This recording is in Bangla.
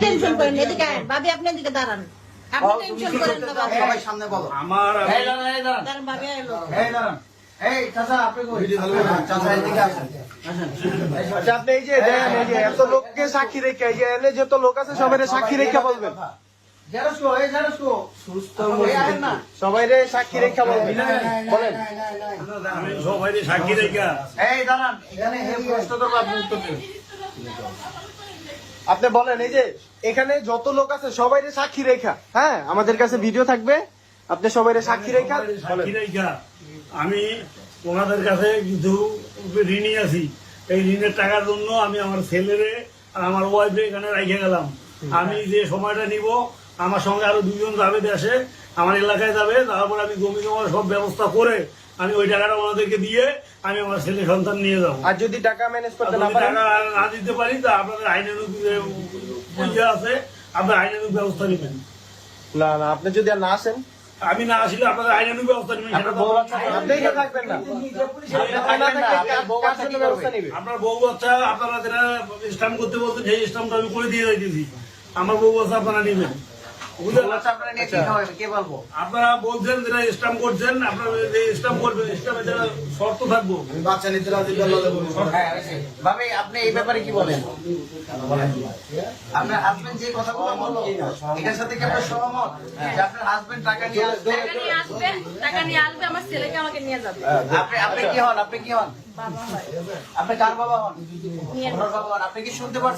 টেনশন করেন এদিকে আয় ভাবি আপনি এদিকে দাঁড়ান আপনি টেনশন করেন না ভাবি সবাই সামনে বলো আমার এই দাঁড়ান দাঁড়ান ভাবি আইলো এই দাঁড়ান এই চাচা আপনি কই চাচা এদিকে আসেন আচ্ছা আপনি এই যে দেখেন এই যে এত লোককে সাক্ষী রেখে এই যে এনে যত লোক আছে সবাই সাক্ষী রেখে বলবেন জেরস্কো এই জেরস্কো সুস্থ এই আহেন না সবাই সাক্ষী রেখে বলবেন বলেন আমি সবাই সাক্ষী রেখা এই দাঁড়ান এখানে হে প্রশ্ন করব আপনি উত্তর দিন আপনি বলেন এই যে এখানে যত লোক আছে সবাই সাক্ষী রেখা হ্যাঁ আমাদের কাছে ভিডিও থাকবে আপনি সবাই সাক্ষী রেখা সাক্ষী রেখা আমি ওনাদের কাছে কিছু ঋণী আছি এই ঋণের টাকার জন্য আমি আমার ছেলেরে আর আমার ওয়াইফে এখানে রেখে গেলাম আমি যে সময়টা নিব আমার সঙ্গে আরো দুজন যাবে দেশে আমার এলাকায় যাবে তারপর আমি জমি জমার সব ব্যবস্থা করে আমি ওই টাকাটা ওনাদেরকে দিয়ে আমি আমার ছেলে সন্তান নিয়ে যাবো আর যদি টাকা ম্যানেজ করতে না যদি পারেন টাকা না দিতে পারি তা আপনাদের আইনানুগ পয়সা আছে আপনার আইনানুগ ব্যবস্থা নেবেন না না আপনি যদি আর না আসেন আমি না আসলে আপনাদের আইনানুগ ব্যবস্থা নেবেন সেটা তো আপনি তো থাকবেন না আপনার বউ বাচ্চা আপনারা যেটা স্ট্যাম্প করতে বলছেন সেই স্ট্যাম্পটা আমি করে দিয়ে যাইতেছি আমার বউ বাচ্চা আপনারা নেবেন বুঝলেন আপনারা নিয়ে কি হবে কে বলবো আপনারা বলছেন যেটা স্ট্যাম্প করছেন আপনারা যে স্ট্যাম্প করবেন স্ট্যাম্পে যেটা শর্ত থাকবো বাচ্চা নিতে রাজি ভাবি আপনি এই ব্যাপারে কি বলেন আপনার হাজবেন্ড যে কথাগুলো বললো এটার সাথে কি আপনার সহমত যে আপনার হাজবেন্ড টাকা নিয়ে আসবে টাকা নিয়ে আসবে আমার ছেলেকে আমাকে নিয়ে যাবে আপনি কি হন আপনি কি হন বাবা হয় আপনি কার বাবা হন নিয়ে ওনার বাবা হন আপনি কি শুনতে পারছেন